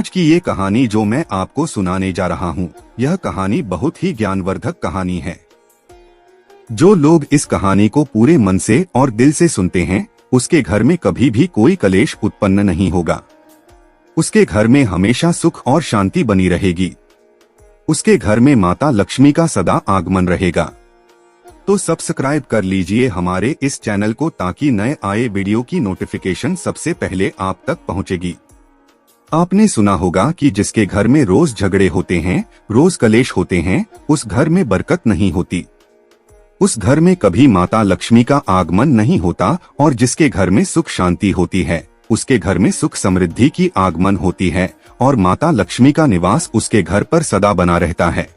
आज की ये कहानी जो मैं आपको सुनाने जा रहा हूँ, यह कहानी बहुत ही ज्ञानवर्धक कहानी है। जो लोग इस कहानी को पूरे मन से और दिल से सुनते हैं, उसके घर में कभी भी कोई कलेश उत्पन्न नहीं होगा। उसके घर में हमेशा सुख और शांति बनी रहेगी। उसके घर में माता लक्ष्मी का सदा आगमन रहेगा। तो सब्सक्राइब कर लीजिए हमारे इस चैनल को, ताकि नए आए वीडियो की नोटिफिकेशन सबसे पहले आप तक पहुंचेगी। आपने सुना होगा कि जिसके घर में रोज झगड़े होते हैं, रोज कलेश होते हैं, उस घर में बरकत नहीं होती। उस घर में कभी माता लक्ष्मी का आगमन नहीं होता, और जिसके घर में सुख शांति होती है, उसके घर में सुख समृद्धि की आगमन होती है, और माता लक्ष्मी का निवास उसके घर पर सदा बना रहता है।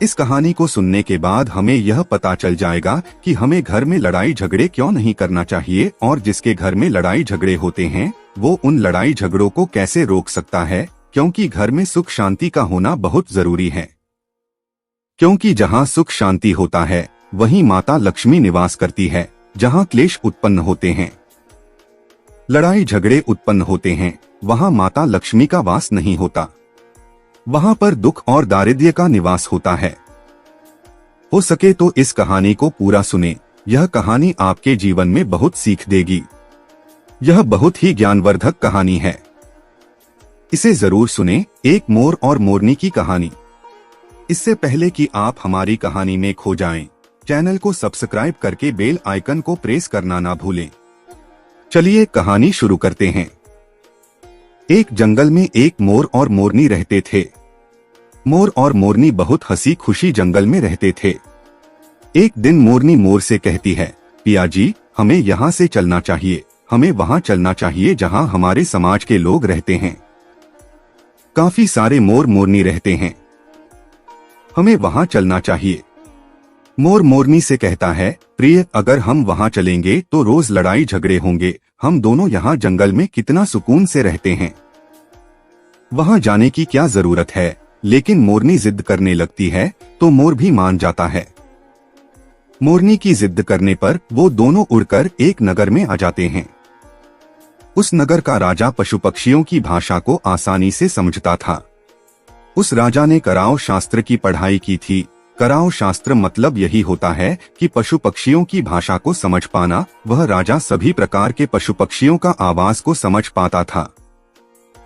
इस कहानी को सुनने के बाद हमें यह पता चल जाएगा कि हमें घर में लड़ाई झगड़े क्यों नहीं करना चाहिए, और जिसके घर में लड़ाई झगड़े होते हैं, वो उन लड़ाई झगड़ों को कैसे रोक सकता है, क्योंकि घर में सुख शांति का होना बहुत जरूरी है। क्योंकि जहाँ सुख शांति होता है, वहीं माता लक्ष्मी निवास करती है। जहाँ क्लेश उत्पन्न होते हैं, लड़ाई झगड़े उत्पन्न होते हैं, वहाँ माता लक्ष्मी का वास नहीं होता। वहाँ पर दुख और दारिद्र्य का निवास होता है। हो सके तो इस कहानी को पूरा सुने। यह कहानी आपके जीवन में बहुत सीख देगी। यह बहुत ही ज्ञानवर्धक कहानी है। इसे जरूर सुने। एक मोर और मोरनी की कहानी। इससे पहले कि आप हमारी कहानी में खो जाएं, चैनल को सब्सक्राइब करके बेल आइकन को प्रेस करना ना भूलें। चलिए कहानी शुरू करते हैं। एक जंगल में एक मोर और मोरनी रहते थे। मोर और मोरनी बहुत हंसी खुशी जंगल में रहते थे। एक दिन मोरनी मोर से कहती है, पिया जी, हमें यहाँ से चलना चाहिए। हमें वहाँ चलना चाहिए जहाँ हमारे समाज के लोग रहते हैं। काफी सारे मोर मोरनी रहते हैं। हमें वहाँ चलना चाहिए। मोर मोरनी से कहता है, प्रिय, अगर हम वहाँ चलेंगे तो रोज लड़ाई झगड़े होंगे। हम दोनों यहाँ जंगल में कितना सुकून से रहते हैं। वहाँ जाने की क्या जरूरत है। लेकिन मोरनी जिद करने लगती है, तो मोर भी मान जाता है। मोरनी की जिद करने पर वो दोनों उड़कर एक नगर में आ जाते हैं। उस नगर का राजा पशु पक्षियों की भाषा को आसानी से समझता था। उस राजा ने कराओ शास्त्र की पढ़ाई की थी। कराओ शास्त्र मतलब यही होता है कि पशु पक्षियों की भाषा को समझ पाना। वह राजा सभी प्रकार के पशु पक्षियों का आवाज को समझ पाता था।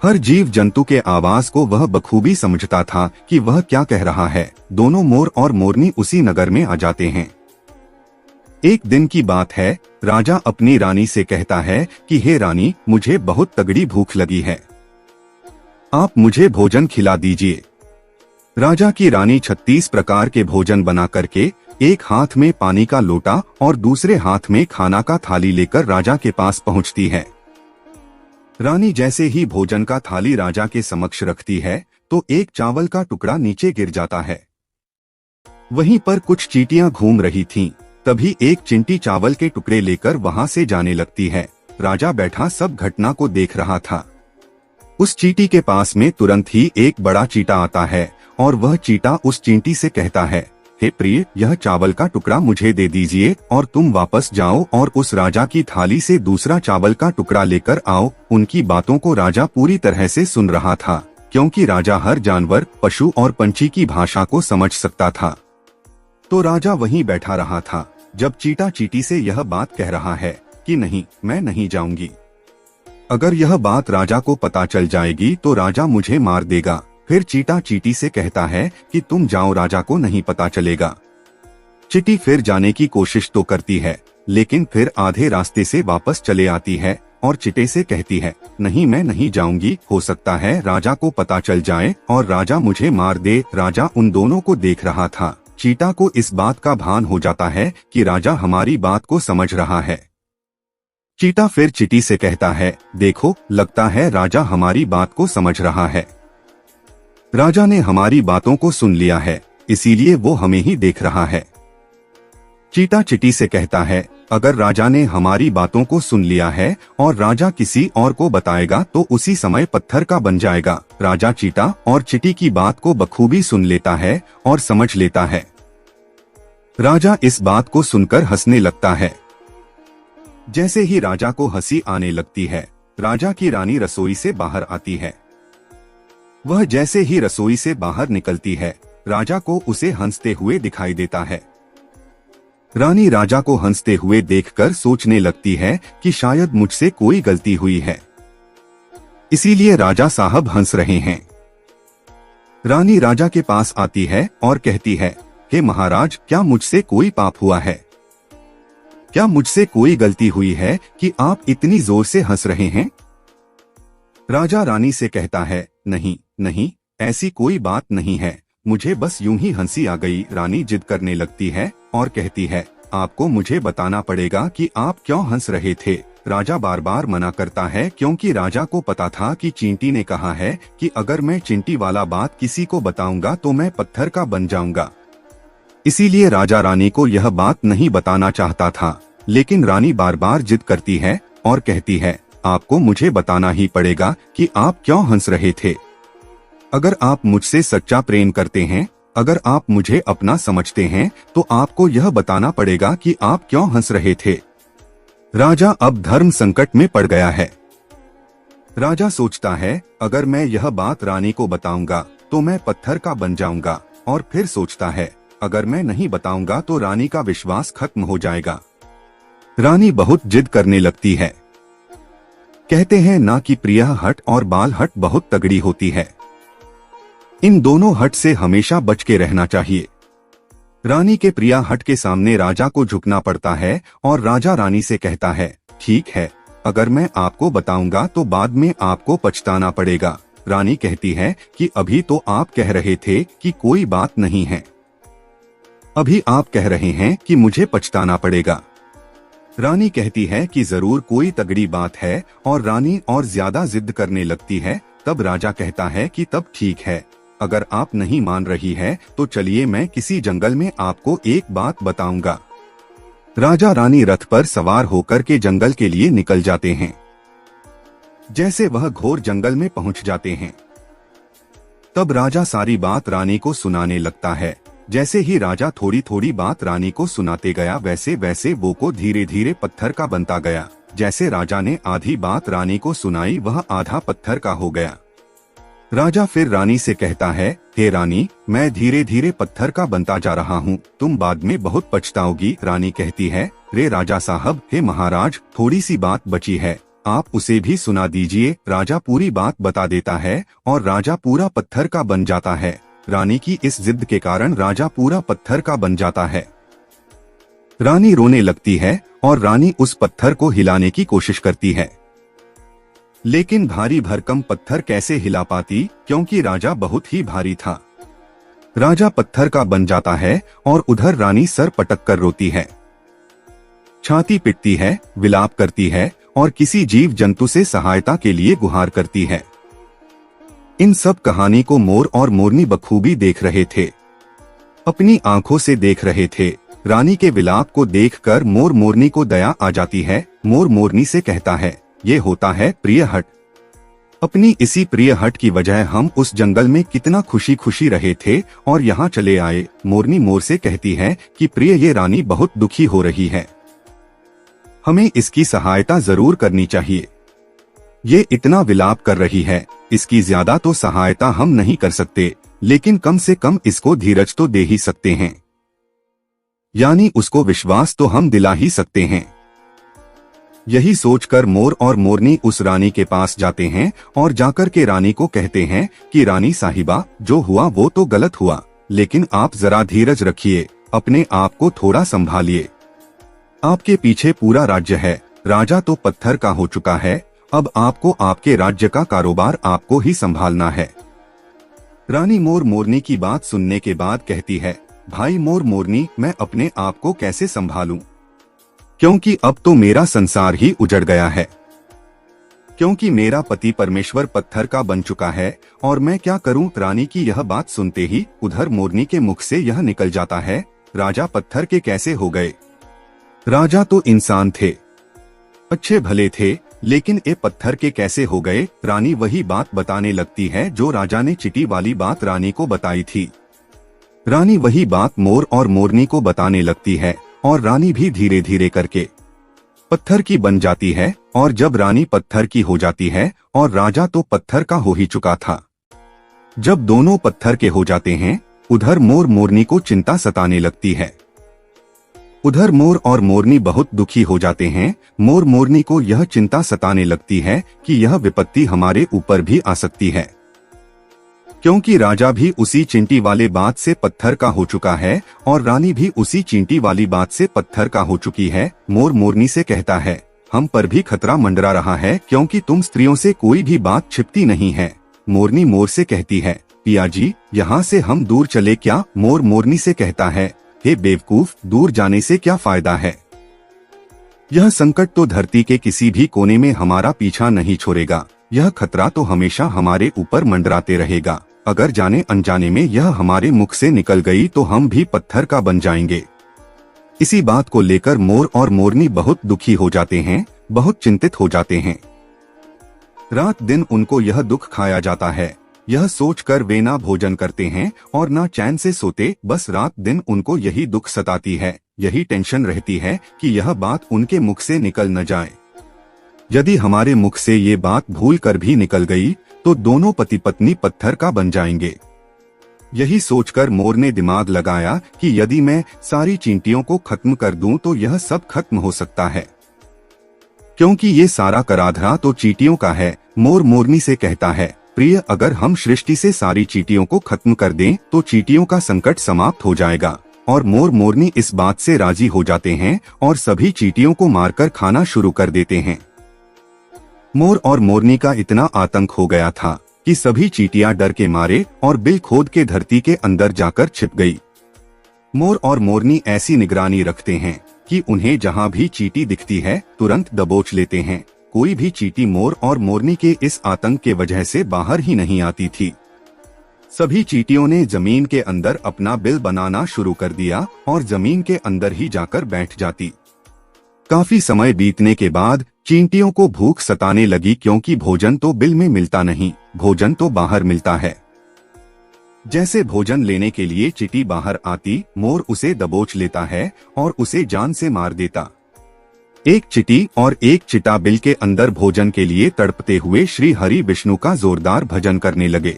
हर जीव जंतु के आवाज को वह बखूबी समझता था कि वह क्या कह रहा है। दोनों मोर और मोरनी उसी नगर में आ जाते हैं। एक दिन की बात है। राजा अपनी रानी से कहता है कि हे रानी, मुझे बहुत तगड़ी भूख लगी है। आप मुझे भोजन खिला दीजिए। राजा की रानी 36 प्रकार के भोजन बना करके एक हाथ में पानी का लोटा और दूसरे हाथ में खाना का थाली लेकर राजा के पास पहुंचती है। रानी जैसे ही भोजन का थाली राजा के समक्ष रखती है, तो एक चावल का टुकड़ा नीचे गिर जाता है। वहीं पर कुछ चींटियां घूम रही थीं। तभी एक चिंटी चावल के टुकड़े लेकर वहां से जाने लगती है। राजा बैठा सब घटना को देख रहा था। उस चींटी के पास में तुरंत ही एक बड़ा चींटा आता है, और वह चींटा उस चींटी से कहता है, हे प्रिय, यह चावल का टुकड़ा मुझे दे दीजिए और तुम वापस जाओ और उस राजा की थाली से दूसरा चावल का टुकड़ा लेकर आओ। उनकी बातों को राजा पूरी तरह से सुन रहा था, क्योंकि राजा हर जानवर, पशु और पंछी की भाषा को समझ सकता था। तो राजा वहीं बैठा रहा था जब चींटा चींटी से यह बात कह रहा है कि नहीं, मैं नहीं जाऊंगी। अगर यह बात राजा को पता चल जाएगी तो राजा मुझे मार देगा। फिर चींटा चींटी से कहता है कि तुम जाओ, राजा को नहीं पता चलेगा। चींटी फिर जाने की कोशिश तो करती है, लेकिन फिर आधे रास्ते से वापस चले आती है और चींटे से कहती है, नहीं, मैं नहीं जाऊंगी। हो सकता है राजा को पता चल जाए और राजा मुझे मार दे। राजा उन दोनों को देख रहा था। चींटा को इस बात का भान हो जाता है कि राजा हमारी बात को समझ रहा है। चींटा फिर चींटी से कहता है, देखो, लगता है राजा हमारी बात को समझ रहा है। राजा ने हमारी बातों को सुन लिया है, इसीलिए वो हमें ही देख रहा है। चींटा चींटी से कहता है, अगर राजा ने हमारी बातों को सुन लिया है और राजा किसी और को बताएगा तो उसी समय पत्थर का बन जाएगा। राजा चींटा और चींटी की बात को बखूबी सुन लेता है और समझ लेता है। राजा इस बात को सुनकर हंसने लगता है। जैसे ही राजा को हंसी आने लगती है, राजा की रानी रसोई से बाहर आती है। वह जैसे ही रसोई से बाहर निकलती है, राजा को उसे हंसते हुए दिखाई देता है। रानी राजा को हंसते हुए देखकर सोचने लगती है कि शायद मुझसे कोई गलती हुई है, इसीलिए राजा साहब हंस रहे हैं। रानी राजा के पास आती है और कहती है, हे महाराज, क्या मुझसे कोई पाप हुआ है? क्या मुझसे कोई गलती हुई है कि आप इतनी जोर से हंस रहे हैं? राजा रानी से कहता है, नहीं नहीं, ऐसी कोई बात नहीं है, मुझे बस यूं ही हंसी आ गई। रानी जिद करने लगती है और कहती है, आपको मुझे बताना पड़ेगा कि आप क्यों हंस रहे थे। राजा बार बार मना करता है, क्योंकि राजा को पता था कि चींटी ने कहा है कि अगर मैं चींटी वाला बात किसी को बताऊंगा तो मैं पत्थर का बन जाऊंगा। इसीलिए राजा रानी को यह बात नहीं बताना चाहता था, लेकिन रानी बार बार जिद करती है और कहती है, आपको मुझे बताना ही पड़ेगा कि आप क्यों हंस रहे थे। अगर आप मुझसे सच्चा प्रेम करते हैं, अगर आप मुझे अपना समझते हैं, तो आपको यह बताना पड़ेगा कि आप क्यों हंस रहे थे। राजा अब धर्म संकट में पड़ गया है। राजा सोचता है, अगर मैं यह बात रानी को बताऊंगा तो मैं पत्थर का बन जाऊंगा, और फिर सोचता है, अगर मैं नहीं बताऊंगा तो रानी का विश्वास खत्म हो जाएगा। रानी बहुत जिद करने लगती है। कहते हैं ना कि प्रिया हट और बाल हट बहुत तगड़ी होती है। इन दोनों हट से हमेशा बच के रहना चाहिए। रानी के प्रिया हट के सामने राजा को झुकना पड़ता है और राजा रानी से कहता है, ठीक है, अगर मैं आपको बताऊंगा तो बाद में आपको पछताना पड़ेगा। रानी कहती है कि अभी तो आप कह रहे थे कि कोई बात नहीं है, अभी आप कह रहे हैं कि मुझे पछताना पड़ेगा। रानी कहती है कि जरूर कोई तगड़ी बात है, और रानी और ज्यादा जिद करने लगती है। तब राजा कहता है कि तब ठीक है, अगर आप नहीं मान रही है तो चलिए मैं किसी जंगल में आपको एक बात बताऊंगा। राजा रानी रथ पर सवार होकर के जंगल के लिए निकल जाते हैं। जैसे वह घोर जंगल में पहुंच जाते हैं, तब राजा सारी बात रानी को सुनाने लगता है। जैसे ही राजा थोड़ी थोड़ी बात रानी को सुनाते गया, वैसे वैसे वो को धीरे धीरे पत्थर का बनता गया। जैसे राजा ने आधी बात रानी को सुनाई, वह आधा पत्थर का हो गया। राजा फिर रानी से कहता है, हे रानी, मैं धीरे धीरे पत्थर का बनता जा रहा हूँ, तुम बाद में बहुत पछताओगी। रानी कहती है, रे राजा साहब, हे महाराज, थोड़ी सी बात बची है, आप उसे भी सुना दीजिए। राजा पूरी बात बता देता है और राजा पूरा पत्थर का बन जाता है। रानी की इस जिद के कारण राजा पूरा पत्थर का बन जाता है। रानी रोने लगती है और रानी उस पत्थर को हिलाने की कोशिश करती है, लेकिन भारी भरकम पत्थर कैसे हिला पाती, क्योंकि राजा बहुत ही भारी था। राजा पत्थर का बन जाता है और उधर रानी सर पटक कर रोती है, छाती पिटती है, विलाप करती है और किसी जीव जंतु से सहायता के लिए गुहार करती है। इन सब कहानी को मोर और मोरनी बखूबी देख रहे थे, अपनी आंखों से देख रहे थे। रानी के विलाप को देखकर मोर मोरनी को दया आ जाती है। मोर मोरनी से कहता है, ये होता है प्रिय हट। अपनी इसी प्रिय हट की वजह हम उस जंगल में कितना खुशी खुशी रहे थे और यहाँ चले आए। मोरनी मोर से कहती है कि प्रिय, ये रानी बहुत दुखी हो रही है, हमें इसकी सहायता जरूर करनी चाहिए। ये इतना विलाप कर रही है, इसकी ज्यादा तो सहायता हम नहीं कर सकते, लेकिन कम से कम इसको धीरज तो दे ही सकते हैं, यानी उसको विश्वास तो हम दिला ही सकते हैं। यही सोचकर मोर और मोरनी उस रानी के पास जाते हैं और जाकर के रानी को कहते हैं कि रानी साहिबा, जो हुआ वो तो गलत हुआ, लेकिन आप जरा धीरज रखिए, अपने आप को थोड़ा संभालिए। आपके पीछे पूरा राज्य है, राजा तो पत्थर का हो चुका है, अब आपको आपके राज्य का कारोबार आपको ही संभालना है। रानी मोर मोरनी की बात सुनने के बाद कहती है, भाई मोर मोरनी, मैं अपने आप को कैसे संभालूं, क्योंकि अब तो मेरा संसार ही उजड़ गया है, क्योंकि मेरा पति परमेश्वर पत्थर का बन चुका है, और मैं क्या करूं। रानी की यह बात सुनते ही उधर मोरनी के मुख से यह निकल जाता है, राजा पत्थर के कैसे हो गए? राजा तो इंसान थे, अच्छे भले थे, लेकिन ये पत्थर के कैसे हो गए? रानी वही बात बताने लगती है जो राजा ने चींटी वाली बात रानी को बताई थी। रानी वही बात मोर और मोरनी को बताने लगती है और रानी भी धीरे धीरे करके पत्थर की बन जाती है। और जब रानी पत्थर की हो जाती है और राजा तो पत्थर का हो ही चुका था, जब दोनों पत्थर के हो जाते हैं, उधर मोर मोरनी को चिंता सताने लगती है। उधर मोर और मोरनी बहुत दुखी हो जाते हैं। मोर मोरनी को यह चिंता सताने लगती है कि यह विपत्ति हमारे ऊपर भी आ सकती है, क्योंकि राजा भी उसी चींटी वाले बात से पत्थर का हो चुका है और रानी भी उसी चींटी वाली बात से पत्थर का हो चुकी है। मोर मोरनी से कहता है, हम पर भी खतरा मंडरा रहा है, क्योंकि तुम स्त्रियों से कोई भी बात छिपती नहीं है। मोरनी मोर से कहती है, पिया जी, यहाँ से हम दूर चले क्या? मोर मोरनी से कहता है, हे बेवकूफ, दूर जाने से क्या फायदा है? यह संकट तो धरती के किसी भी कोने में हमारा पीछा नहीं छोड़ेगा। यह खतरा तो हमेशा हमारे ऊपर मंडराते रहेगा। अगर जाने अनजाने में यह हमारे मुख से निकल गई तो हम भी पत्थर का बन जाएंगे। इसी बात को लेकर मोर और मोरनी बहुत दुखी हो जाते हैं, बहुत चिंतित हो जाते हैं। रात दिन उनको यह दुख खाया जाता है। यह सोचकर वे ना भोजन करते हैं और ना चैन से सोते। बस रात दिन उनको यही दुख सताती है, यही टेंशन रहती है कि यह बात उनके मुख से निकल न जाए। यदि हमारे मुख से ये बात भूल कर भी निकल गई तो दोनों पति पत्नी पत्थर का बन जाएंगे। यही सोचकर मोर ने दिमाग लगाया कि यदि मैं सारी चींटियों को खत्म कर दूं तो यह सब खत्म हो सकता है, क्योंकि ये सारा कराधा तो चींटियों का है। मोर मोरनी से कहता है, प्रिय, अगर हम सृष्टि से सारी चींटियों को खत्म कर दें तो चींटियों का संकट समाप्त हो जाएगा। और मोर मोरनी इस बात से राजी हो जाते हैं और सभी चींटियों को मारकर खाना शुरू कर देते हैं। मोर और मोरनी का इतना आतंक हो गया था कि सभी चींटियां डर के मारे और बिल खोद के धरती के अंदर जाकर छिप गई। मोर और मोरनी ऐसी निगरानी रखते हैं कि उन्हें जहां भी चींटी दिखती है तुरंत दबोच लेते हैं। कोई भी चींटी मोर और मोरनी के इस आतंक के वजह से बाहर ही नहीं आती थी। सभी चींटियों ने जमीन के अंदर अपना बिल बनाना शुरू कर दिया और जमीन के अंदर ही जाकर बैठ जाती। काफी समय बीतने के बाद चींटियों को भूख सताने लगी, क्योंकि भोजन तो बिल में मिलता नहीं, भोजन तो बाहर मिलता है। जैसे भोजन लेने के लिए चींटी बाहर आती, मोर उसे दबोच लेता है और उसे जान से मार देता। एक चींटी और एक चिता बिल के अंदर भोजन के लिए तड़पते हुए श्री हरि विष्णु का जोरदार भजन करने लगे।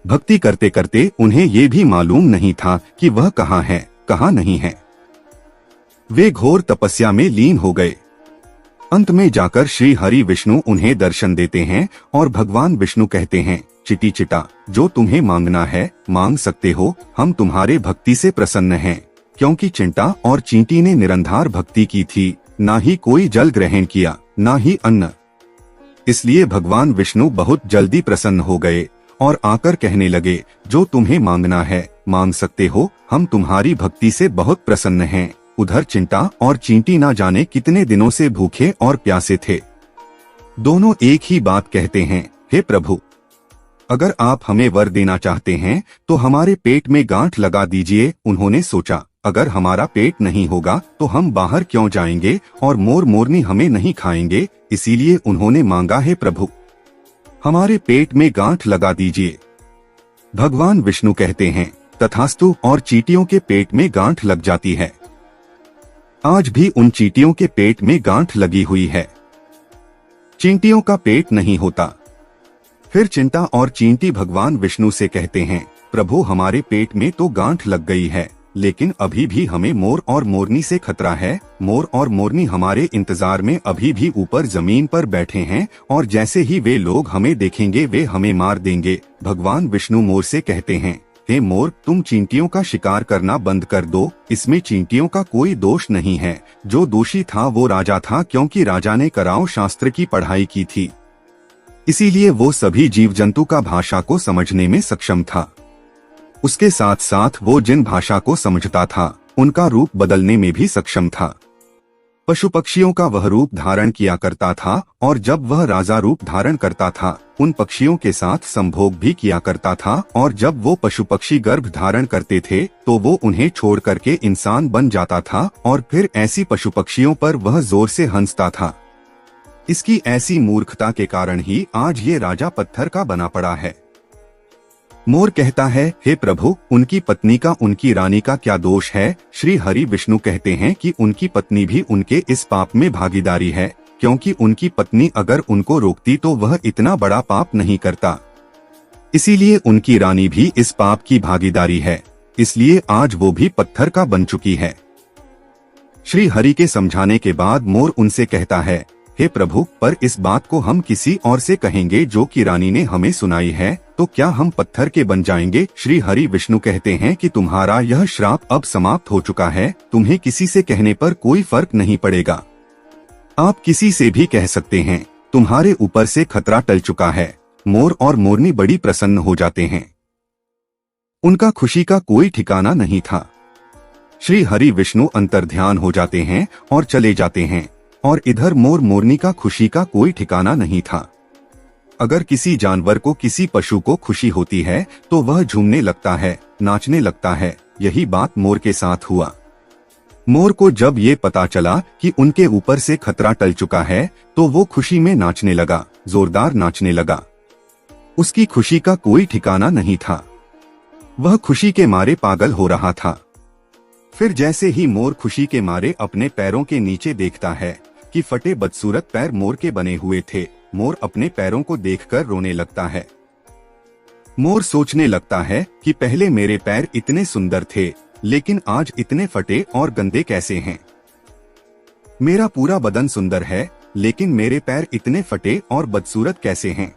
भक्ति करते करते उन्हें ये भी मालूम नहीं था कि वह कहाँ है, कहाँ नहीं है। वे घोर तपस्या में लीन हो गए। अंत में जाकर श्री हरि विष्णु उन्हें दर्शन देते हैं और भगवान विष्णु कहते हैं, चिटी चिटा, जो तुम्हें मांगना है मांग सकते हो, हम तुम्हारे भक्ति से प्रसन्न हैं। क्योंकि चिंटा और चींटी ने निरंधार भक्ति की थी, ना ही कोई जल ग्रहण किया, ना ही अन्न। इसलिए भगवान विष्णु बहुत जल्दी प्रसन्न हो गए और आकर कहने लगे, जो तुम्हें मांगना है मांग सकते हो, हम तुम्हारी भक्ति से बहुत प्रसन्न हैं। उधर चिंटा और चींटी ना जाने कितने दिनों से भूखे और प्यासे थे। दोनों एक ही बात कहते हैं, हे प्रभु, अगर आप हमें वर देना चाहते हैं तो हमारे पेट में गांठ लगा दीजिए। उन्होंने सोचा, अगर हमारा पेट नहीं होगा तो हम बाहर क्यों जाएंगे और मोर मोरनी हमें नहीं खाएंगे। इसीलिए उन्होंने मांगा, हे प्रभु, हमारे पेट में गांठ लगा दीजिए। भगवान विष्णु कहते हैं, तथास्तु, और चींटियों के पेट में गांठ लग जाती है। आज भी उन चींटियों के पेट में गांठ लगी हुई है। चींटियों का पेट नहीं होता। फिर चिंटा और चींटी भगवान विष्णु से कहते हैं, प्रभु, हमारे पेट में तो गांठ लग गई है, लेकिन अभी भी हमें मोर और मोरनी से खतरा है। मोर और मोरनी हमारे इंतजार में अभी भी ऊपर जमीन पर बैठे हैं और जैसे ही वे लोग हमें देखेंगे वे हमें मार देंगे। भगवान विष्णु मोर से कहते हैं, हे मोर, तुम चींटियों का शिकार करना बंद कर दो। इसमें चींटियों का कोई दोष नहीं है। जो दोषी था वो राजा था, क्योंकि राजा ने कराओ शास्त्र की पढ़ाई की थी, इसीलिए वो सभी जीव जंतु का भाषा को समझने में सक्षम था। उसके साथ साथ वो जिन भाषा को समझता था उनका रूप बदलने में भी सक्षम था। पशु पक्षियों का वह रूप धारण किया करता था और जब वह राजा रूप धारण करता था उन पक्षियों के साथ संभोग भी किया करता था। और जब वो पशु पक्षी गर्भ धारण करते थे तो वो उन्हें छोड़ करके इंसान बन जाता था और फिर ऐसी पशु पक्षियों पर वह जोर से हंसता था। इसकी ऐसी मूर्खता के कारण ही आज ये राजा पत्थर का बना पड़ा है। मोर कहता है, हे प्रभु, उनकी पत्नी का उनकी रानी का क्या दोष है। श्री हरि विष्णु कहते हैं कि उनकी पत्नी भी उनके इस पाप में भागीदारी है, क्योंकि उनकी पत्नी अगर उनको रोकती तो वह इतना बड़ा पाप नहीं करता। इसीलिए उनकी रानी भी इस पाप की भागीदारी है, इसलिए आज वो भी पत्थर का बन चुकी है। श्री हरि के समझाने के बाद मोर उनसे कहता है, हे प्रभु, पर इस बात को हम किसी और से कहेंगे जो कि रानी ने हमें सुनाई है, तो क्या हम पत्थर के बन जाएंगे? श्री हरि विष्णु कहते हैं कि तुम्हारा यह श्राप अब समाप्त हो चुका है, तुम्हें किसी से कहने पर कोई फर्क नहीं पड़ेगा। आप किसी से भी कह सकते हैं, तुम्हारे ऊपर से खतरा टल चुका है। मोर और मोरनी बड़ी प्रसन्न हो जाते हैं। उनका खुशी का कोई ठिकाना नहीं था। श्री हरि विष्णु अंतर्ध्यान हो जाते हैं और चले जाते हैं, और इधर मोर मोरनी का खुशी का कोई ठिकाना नहीं था। अगर किसी जानवर को, किसी पशु को खुशी होती है तो वह झूमने लगता है, नाचने लगता है। यही बात मोर के साथ हुआ। मोर को जब ये पता चला कि उनके ऊपर से खतरा टल चुका है, तो वो खुशी में नाचने लगा, जोरदार नाचने लगा। उसकी खुशी का कोई ठिकाना नहीं था। वह खुशी के मारे पागल हो रहा था। फिर जैसे ही मोर खुशी के मारे अपने पैरों के नीचे देखता है कि फटे बदसूरत पैर मोर के बने हुए थे, मोर अपने पैरों को देखकर रोने लगता है। मोर सोचने लगता है कि पहले मेरे पैर इतने सुंदर थे, लेकिन आज इतने फटे और गंदे कैसे हैं? मेरा पूरा बदन सुंदर है, लेकिन मेरे पैर इतने फटे और बदसूरत कैसे हैं?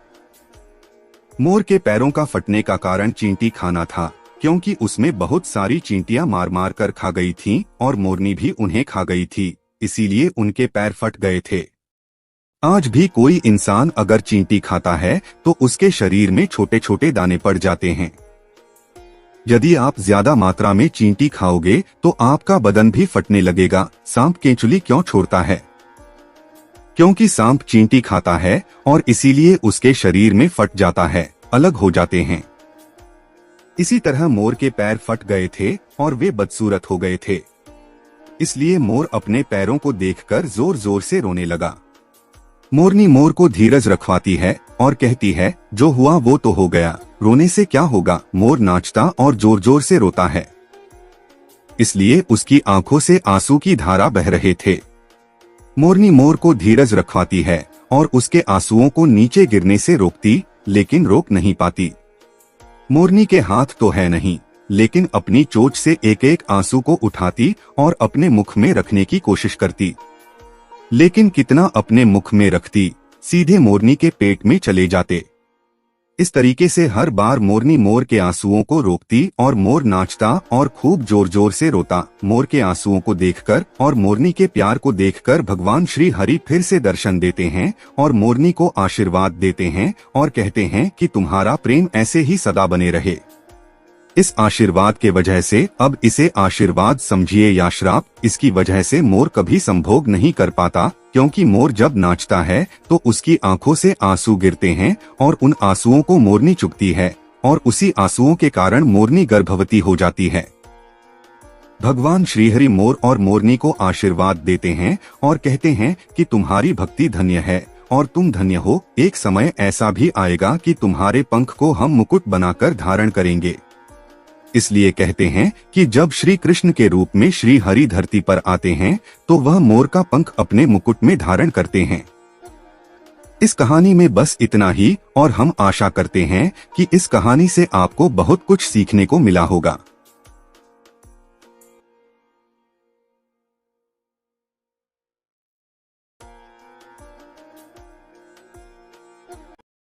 मोर के पैरों का फटने का कारण चींटी खाना था, क्योंकि उसमें बहुत सारी चींटियां मार मार कर खा गई थीं और मोरनी भी उन्हें खा गई थी, इसीलिए उनके पैर फट गए थे। आज भी कोई इंसान अगर चींटी खाता है तो उसके शरीर में छोटे छोटे दाने पड़ जाते हैं। यदि आप ज्यादा मात्रा में चींटी खाओगे तो आपका बदन भी फटने लगेगा। सांप केंचुली क्यों छोड़ता है? क्योंकि सांप चींटी खाता है और इसीलिए उसके शरीर में फट जाता है, अलग हो जाते हैं। इसी तरह मोर के पैर फट गए थे और वे बदसूरत हो गए थे, इसलिए मोर अपने पैरों को देखकर जोर जोर से रोने लगा। मोरनी मोर को धीरज रखवाती है और कहती है, जो हुआ वो तो हो गया, रोने से क्या होगा? मोर नाचता और जोर जोर से रोता है, इसलिए उसकी आंखों से आंसू की धारा बह रहे थे। मोरनी मोर को धीरज रखवाती है और उसके आंसुओं को नीचे गिरने से रोकती, लेकिन रोक नहीं पाती। मोरनी के हाथ तो है नहीं, लेकिन अपनी चोंच से एक एक आंसू को उठाती और अपने मुख में रखने की कोशिश करती, लेकिन कितना अपने मुख में रखती, सीधे मोरनी के पेट में चले जाते। इस तरीके से हर बार मोरनी मोर के आंसुओं को रोकती और मोर नाचता और खूब जोर जोर से रोता। मोर के आंसुओं को देखकर और मोरनी के प्यार को देखकर भगवान श्री हरि फिर से दर्शन देते हैं और मोरनी को आशीर्वाद देते हैं और कहते हैं कि तुम्हारा प्रेम ऐसे ही सदा बने रहे। इस आशीर्वाद के वजह से अब इसे आशीर्वाद समझिए या श्राप, इसकी वजह से मोर कभी संभोग नहीं कर पाता, क्योंकि मोर जब नाचता है तो उसकी आंखों से आंसू गिरते हैं और उन आंसुओं को मोरनी चुगती है और उसी आंसुओं के कारण मोरनी गर्भवती हो जाती है। भगवान श्रीहरि मोर और मोरनी को आशीर्वाद देते हैं और कहते हैं कि तुम्हारी भक्ति धन्य है और तुम धन्य हो। एक समय ऐसा भी आएगा कि तुम्हारे पंख को हम मुकुट बनाकर धारण करेंगे। इसलिए कहते हैं कि जब श्री कृष्ण के रूप में श्री हरि धरती पर आते हैं तो वह मोर का पंख अपने मुकुट में धारण करते हैं। इस कहानी में बस इतना ही, और हम आशा करते हैं कि इस कहानी से आपको बहुत कुछ सीखने को मिला होगा।